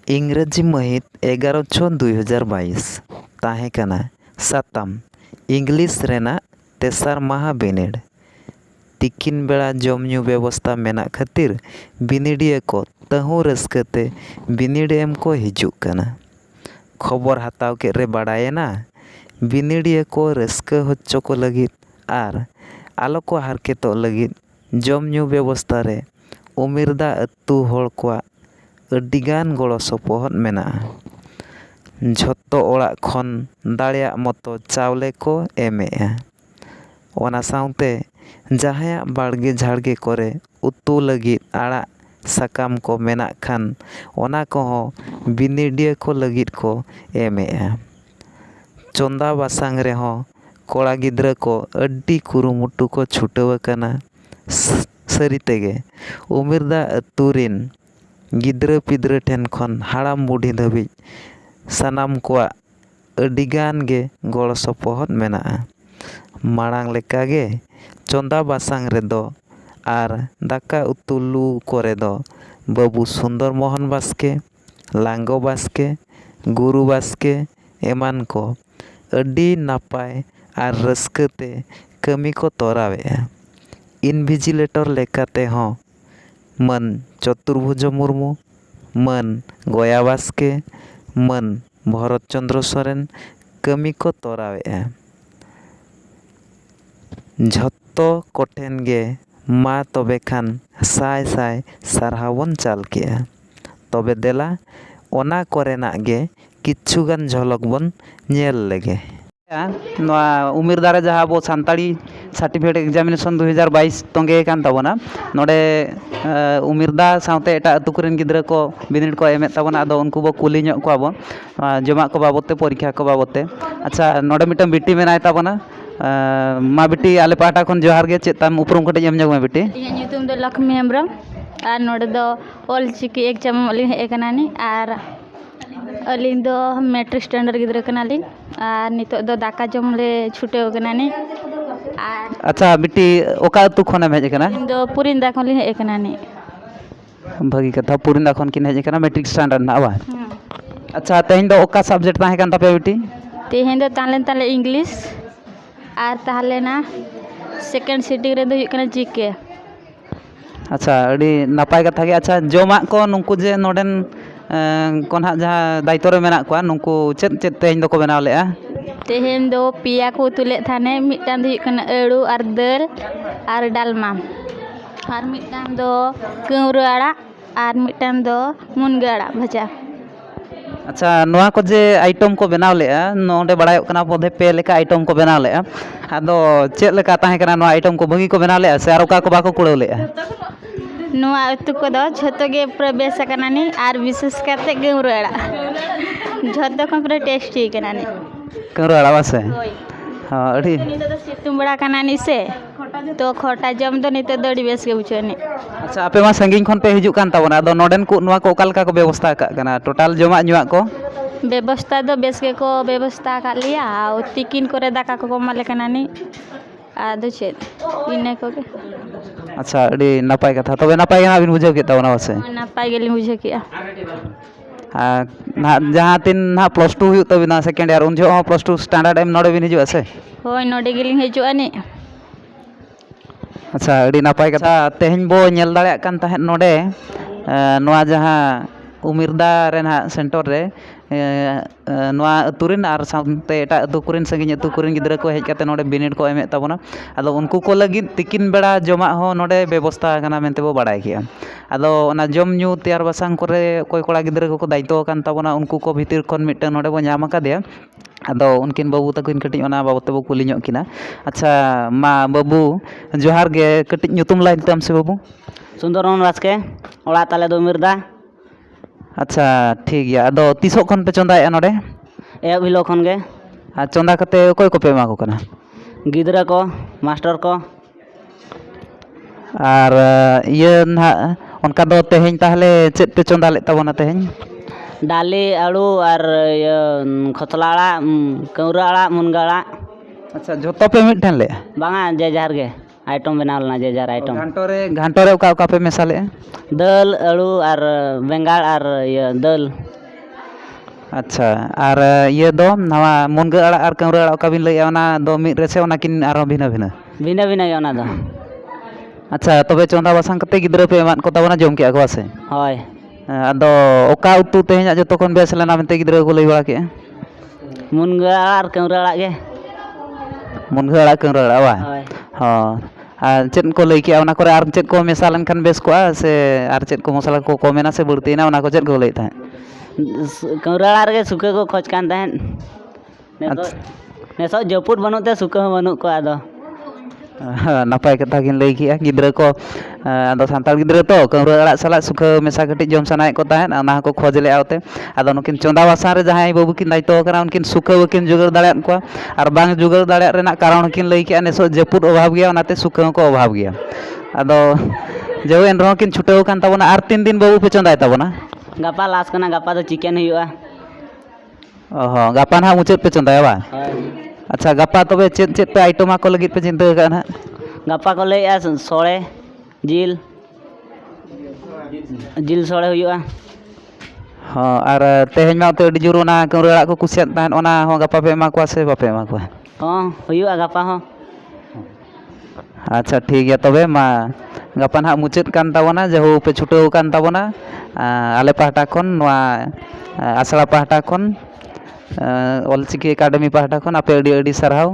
इंग्रजी महित 11/6/2022 ताहें कना साताम इंग्लिश रेना तेसार माहा बिनिड तिकिन बेड़ा जमन्यू व्यवस्था मेना खातिर बिनिडिया को तहु रस्कते बिनिड एम को हिजुक कना। खबर हताव के रे बाड़ायना बिनिडिया को रस्का होच्चो को लगित आर आलो को हारकेतो लगित जमन्यू व्यवस्था रे उमिरदा अत्तु होड़ को अडिगान गड़ो सपोहद मेना। झोत्तो ओड़ा खन दाड़िया मतो चावले को एमेआ। ओना साउते जहाया बाड़गे झाड़गे करे उतु लगित आड़ा साकाम को मेना खान ओना कोहो बिनिडिया को लगित को एमेआ। चोंदा बासांग रे हो कोड़ा गिद्रा को अड्डी कुरुमुटु को छुटव कना। सरी तेगे उमिरदा अतुरिन गिद्रा पिद्रा ठेन खन हाड़ाम बुढ़ी धाबी सानाम को अडिगान गे गड़ सपोहद मेना। माड़ांग लेका गे चोंदा बासांग रे दो आर दाका उतु लू करे दो बाबू सुंदर मोहन बास्के, लांगो बास्के, गुरु बास्के एमान को अड्डी नापाय आर रस्कते कमी को तोरावेआ। इनविजिलेटर लेकाते हों मन चतुर्भुज मुर्मू, मन गया बास्के, मन भरत चंद्र सोरेन कमी को तोरावेआ। झत्तो कोठेन गे मा तबे खान साय साय सारहावन चाल केआ। तबे देला ओना कोरेना गे किच्छुगान झलक बन नेल लेगे। उमिरदा रे जहाँ अब सानताड़ी सर्टिफिकेट एग्जामिनेशन 2022 तोंगे कान ताबोना नोडे उमिरदा साउते एटा अतु कोरेन गिद्रा को बिनिड को एमेत ताबोना आदो उनको बो कुली ᱧᱚᱜ को आबो जमा को बाबते परीक्षा को बाबते। अच्छा नोडे मिटम बिटी मेनाय ताबोना मा बिटी आले पाटा खन जोहार गे चेत ताम उपरम कटे एम ᱧᱚᱜ ᱢᱮ बिटी इᱧᱟᱹᱜ ᱧᱩᱛᱩᱢ ᱫᱚ ᱞᱚᱠᱷᱢᱤ ᱦᱮᱢᱵᱨᱚᱢ ᱟᱨ ᱱᱚᱰᱮ ᱫᱚ ᱚᱞᱪᱤᱠᱤ ᱮᱠᱡᱟᱢ ᱞᱤᱧ ᱦᱮᱡ ᱟᱠᱟᱱᱟᱱᱤ ᱟᱨ अलिंग दो मैट्रिक स्टैंडर्ड गिद्रा कनाली आर नितो दो दाका जम ले छुटे कनानी। अच्छा बिटी ओका अतु खन हेज कना इन दो पुरिंदा खन लिन हेज कनानी। भागी कथा पुरिंदा खन किन हेज कना मैट्रिक स्टैंडर्ड ना बा। अच्छा तेहेन दो ओका सब्जेक्ट ताहे कान तापे बिटी तेहेन दो तालेन ताले इंग्लिश आर ताहले ना सेकंड सिटिंग रे दो हुई कना जीके। अच्छा अड़ी नापाय कथा गे। अच्छा जमा को नुंकु जे नोडेन कोन हा जहाँ दायित्व रे मेना कोआ नुंकु चेत चेत तेहेन दो को बनाव लेआ तेहेन दो पिया को उतु ले थाने मिटान दो हुई कना अड़ू आर दाल आर डालमा आर मिटान दो कौरा आड़ा आर मिटान दो मुनगा आड़ा भजा। अच्छा नोआ को जे आइटम को बनाव लेआ नोंडे बड़ायोग कना बोधे पे लेका आइटम को बनाव लेआ आदो चेत लेका ताहे कना नोआ आइटम को भगी को बनाव लेआ से आर ओका को बाको कुड़ाव लेआ नोआ उतु को दो झतो गे पूरा बेस कनानी आर विशेष करते गौरा आड़ा झतो को पूरा टेस्टी कनानी कौरा आड़ा बासे हां अड़ी नितो दो सितुम बड़ा कनानी से तो खोटा जम दो नितो दड़ी बेस के बुझनी। अच्छा आपे मा संगिन खन पे हिजुक कान ताबोना आदो नोडेन को नोआ को ओकालका को व्यवस्था का कना टोटल जमा ᱧᱩᱣᱟᱜ को व्यवस्था दो बेस के को व्यवस्था का लिया और तिकिन करे दाका को माले कनानी आदो चेत इने को के। अच्छा अड़ी नापाय कथा तबे नापाय ना बिन बुझाव के ताबोना बासे नापाय गेली बुझे किया। ना जहाँ तीन ना प्लस 2 हुई तबिना सेकेंड ईयर उन जो प्लस 2 स्टैंडर्ड एम नोडे बिन हिजुआ से होय नोडे गेली हिजुआ नि। अच्छा अड़ी नापाय कथा तेहेन बो नेल दाड़े कान ताहे नोडे नोआ जहाँ उमिरदा रे ना सेंटर रे नोआ अतुरिन आर साउते एटा अतु कुरिन संगिन अतु कुरिन गिद्रा को हेज काते नोडे बिनिड को एमेत ताबोना आदो उनको को लगी तिकिन बेड़ा जमा हो नोडे व्यवस्था कना मेनते बो बाड़ाय किया। आदो ओना जम ᱧᱩ तैयार बासांग करे कोई कोड़ा गिद्रा को दायित्व कान ताबोना उनको को भीतर खन मिटन नोडे बो ᱧᱟᱢ आकादेया आदो उनकिन बाबू तकिन कटिज ओना बाबते बो कुली ᱧᱚᱜ किना। अच्छा मा बाबू जोहार गे कटिज ᱧᱩᱛᱩᱢ लाइन ताम से बाबू सुंदरमोहन बास्के ओड़ा ताले दो उमिरदा। अच्छा ठीक गया आदो तीसो खन पे चंदाया नोडे एहब हिलो खन गे आ चंदा कते कोई को पे एमा को कना गिद्रा को मास्टर को आर ये ना उनका दो तेहेन ताहले चेत पे चंदा ले ताबोना तेहेन डाली आलू और खतला आड़ा कौरा आड़ा मुनगा आड़ा। अच्छा जो पे मिठन ले बांगा जे जार गे आइटम बनाव लेना जे जार आइटम घांटो रे ओका पे मेसा ले दाल आलू और बेंगाड़ और दाल ᱟᱪᱪᱷᱟ ᱟᱨ ᱤᱭᱟᱹ ᱫᱚ ᱱᱚᱣᱟ ᱢᱩᱱᱜᱟᱹ ᱟᱲᱟᱜ ᱟᱨ ᱠᱟᱹᱣᱨᱟᱹ ᱟᱲᱟᱜ ᱚᱠᱟ ᱵᱤᱱ ᱞᱟᱹᱭᱮᱜᱼᱟ ᱚᱱᱟ ᱫᱚ ᱢᱤᱫ ᱨᱮᱥᱮ ᱚᱱᱟᱠᱤᱱ ᱟᱨᱦᱚᱸ ᱵᱷᱤᱱᱟᱹ ᱵᱷᱤᱱᱟᱹ? ᱵᱷᱤᱱᱟᱹ ᱵᱷᱤᱱᱟᱹ ᱜᱮ ᱚᱱᱟ ᱫᱚ᱾ ᱟᱪᱪᱷᱟ ᱛᱚᱵᱮ ᱪᱚᱸᱫᱟ ᱵᱟᱥᱟᱝ ᱠᱟᱛᱮ ᱜᱤᱫᱽᱨᱟᱹ ᱯᱮ ᱮᱢᱟᱫ ᱠᱚ ᱛᱟᱵᱚᱱᱟ ᱡᱚᱢ ᱠᱮᱜᱼᱟ ᱠᱚ ᱵᱟᱥᱮ? ᱦᱳᱭ ᱟᱫᱚ ᱚᱠᱟ ᱩᱛᱩ ᱛᱮᱦᱮᱧᱟᱜ ᱡᱚᱛᱚ ᱠᱷᱚᱱ ᱵᱮᱥ ᱞᱮᱱᱟ ᱢᱮᱱᱛᱮ ᱜᱤᱫᱽᱨᱟᱹ ᱠᱚ ᱞᱟᱹᱭ ᱵᱟᱲᱟ ᱠᱮᱜᱼᱟ? ᱢᱩᱱᱜᱟᱹ ᱟᱲᱟᱜ ᱟᱨ ᱠᱟᱹᱣᱨᱟᱹ ᱟᱲᱟᱜ ᱜᱮ᱾ ᱢᱩᱱᱜᱟᱹ ᱟᱲᱟᱜ ᱠᱟᱹᱣᱨᱟᱹ ᱟᱲᱟᱜ ᱵᱟᱝ? ᱦᱳᱭ ᱦᱚᱸ ᱟᱨ ᱪᱮᱫ ᱠᱚ ᱞᱟᱹᱭ ᱠᱮᱜᱼᱟ ᱚᱱᱟ ᱠᱚᱨᱮ ᱟᱨ ᱪᱮᱫ ᱠᱚ ᱢᱮᱥᱟ ᱞᱮᱱᱠᱷᱟᱱ ᱵᱮᱥ ᱠᱚᱜᱼᱟ ᱥᱮ ᱟᱨ ᱪᱮᱫ ᱠᱚ ᱢᱚᱥᱞᱟ ᱠᱚ ᱠᱚᱢᱮᱱᱟ ᱥᱮ ᱵᱟᱹᱲᱛᱤᱭᱮᱱᱟ ᱚᱱᱟ ᱠᱚ ᱪᱮᱫ ᱠᱚ ᱞᱟᱹᱭᱮᱫ ᱛᱟᱦᱮᱸᱫ? ᱠᱟᱹᱣᱨᱟᱹ ᱟᱲᱟᱜ ᱨᱮᱜᱮ ᱥᱩᱠᱟᱹ ᱠᱚ ᱠᱷᱚᱡ ᱠᱟᱱ ᱛᱟᱦᱮᱸᱫ᱾ ᱱᱤᱛᱚᱜ ᱡᱟᱹᱯᱩᱫ ᱵᱟᱹᱱᱩᱜ ᱛᱮ ᱥᱩᱠᱟᱹ ᱦᱚᱸ ᱵᱟᱹᱱᱩᱜ ᱠᱚᱣᱟ ᱟᱫᱚ᱾ ᱱᱟᱯᱟᱭ ᱠᱟᱛᱷᱟ ᱜᱤᱧ ᱞᱟᱹᱭ ᱠᱮᱜᱼᱟ ᱜᱤᱫᱽᱨᱟᱹ ᱠᱚ ᱟᱫᱚ ᱥᱟᱱᱛᱟᱲ ᱜᱤᱫᱽᱨᱟᱹ ᱛᱚ ᱠᱟᱹᱣᱨᱟᱹ ᱟᱲᱟᱜ ᱥᱟᱞᱟᱜ ᱥᱩᱠᱷᱟᱹ ᱢᱮᱥᱟ ᱠᱟᱹᱴᱤᱡ ᱡᱚᱢ ᱥᱟᱱᱟᱭᱮᱫ ᱠᱚ ᱛᱟᱦᱮᱸᱫ ᱚᱱᱟ ᱦᱚᱸᱠᱚ ᱠᱷᱚᱡᱽ ᱞᱮᱜᱼᱟ ᱚᱛᱮ ᱟᱫᱚ ᱱᱩᱠᱤᱱ ᱪᱚᱸᱫᱟ ᱵᱟᱥᱟᱝ ᱨᱮ ᱡᱟᱦᱟᱸᱭ ᱵᱟᱹᱵᱩ ᱠᱤᱱ ᱫᱟᱭᱤᱛᱛᱚ ᱟᱠᱟᱱᱟ ᱩᱱᱠᱤᱱ ᱥᱩᱠᱷᱟᱹ ᱵᱟᱹᱠᱤᱱ ᱡᱳᱜᱟᱲ ᱫᱟᱲᱮᱭᱟᱫ ᱠᱚᱣᱟ ᱟᱨ ᱵᱟᱝ ᱡᱳᱜᱟᱲ ᱫᱟᱲᱮᱭᱟᱜ ᱨᱮᱱᱟᱜ ᱠᱟᱨᱚᱱ ᱦᱚᱸᱠᱤᱱ ᱞᱟᱹᱭ ᱠᱮᱜᱼᱟ ᱱᱮᱥᱚᱜ ᱡᱟᱹᱯᱩᱫ ᱚᱵᱷᱟᱵᱽ ᱜᱮᱭᱟ ᱚᱱᱟᱛᱮ ᱥᱩᱠᱷᱟᱹ ᱦᱚᱸᱠᱚ ᱚᱵᱷᱟᱵᱽ ᱜᱮᱭᱟ ᱟᱫᱚ ᱡᱮᱦᱳ ᱮᱱ ᱨᱮᱦᱚᱸ ᱠᱤᱱ ᱪᱷᱩᱴᱟᱹᱣ ᱟᱠᱟᱱ ᱛᱟᱵᱚᱱᱟ ᱟᱨ 3 ᱫᱤᱱ ᱵᱟᱹᱵᱩ ᱯᱮ ᱪᱚᱸᱫᱟᱭ ᱛᱟᱵᱚᱱᱟ? ᱜᱟᱯᱟ ᱞᱟᱥ ᱠᱟᱱᱟ, ᱜᱟᱯᱟ ᱫᱚ ᱪᱤᱠᱮᱱ ᱦᱩᱭᱩᱜᱼᱟ᱾ ᱚ ᱦᱚᱸ ᱜᱟᱯᱟ ᱱᱟᱦᱟᱜ ᱢᱩᱪᱟᱹᱫ ᱯᱮ ᱪᱚᱸᱫᱟᱭᱟ ᱵᱟᱝ? ᱦᱳᱭ ᱟᱪᱪᱷᱟ ᱜᱟᱯᱟ ᱛᱚᱵᱮ ᱪᱮᱫ ᱪᱮᱫ ᱯᱮ ᱟᱭᱴᱚᱢ ᱟᱠᱚ ᱞᱟᱹᱜᱤᱫ ᱯᱮ ᱪᱤᱱᱛᱟᱹ ᱟᱠᱟᱜᱼᱟ ᱱᱟᱦᱟᱜ? ᱜᱟᱯᱟ ᱠᱚ ᱞᱟᱹᱭᱮᱜᱼᱟ ᱥᱚᱲᱮ ᱡᱤᱞ ᱥᱚᱲᱮ ᱦᱩᱭᱩᱜᱼᱟ᱾ ᱦᱚᱸ ᱟᱨ ᱛᱮᱦᱮᱧ ᱢᱟ ᱚᱱᱛᱮ ᱟᱹᱰᱤ ᱡᱳᱨ ᱚᱱᱟ ᱠᱟᱹᱣᱨᱟᱹ ᱟᱲᱟᱜ ᱠᱚ ᱠᱩᱥᱤᱭᱟᱜ ᱛᱟᱦᱮᱸᱫ ᱚᱱᱟ ᱦᱚᱸ ᱜᱟᱯᱟ ᱯᱮ ᱮᱢᱟ ᱠᱚᱣᱟ ᱥᱮ ᱵᱟᱯᱮ ᱮᱢᱟ ᱠᱚᱣᱟ? ᱦᱚᱸ ᱦᱩᱭᱩᱜᱼᱟ ᱜᱟᱯᱟ ᱦᱚᱸ᱾ ᱟᱪᱪᱷᱟ ᱴᱷᱤᱠ ᱜᱮᱭᱟ ᱛᱚᱵᱮ ᱢᱟ ᱜᱟᱯᱟ ᱱᱟᱦᱟᱜ ᱢᱩᱪᱟᱹᱫ ᱠᱟᱱ ᱛᱟᱵᱚᱱᱟ ᱡᱮᱦᱳ ᱯᱮ ᱪᱷᱩᱴᱟᱹᱣ ᱟᱠᱟᱱ ᱛᱟᱵᱚᱱᱟ ᱟᱞᱮ ᱯᱟᱦᱴᱟ ᱠᱷᱚᱱ ᱱᱚᱣᱟ ᱟᱥᱲᱟ ᱯᱟᱦᱴᱟ ᱠᱷᱚᱱ ᱚᱞᱪᱤᱠᱤ ᱮᱠᱟᱰᱮᱢᱤ ᱯᱟᱦᱴᱟ ᱠᱷᱚᱱ ᱟᱯᱮ ᱟᱹᱰᱤ ᱟᱹᱰᱤ ᱥᱟᱨᱦᱟᱣ᱾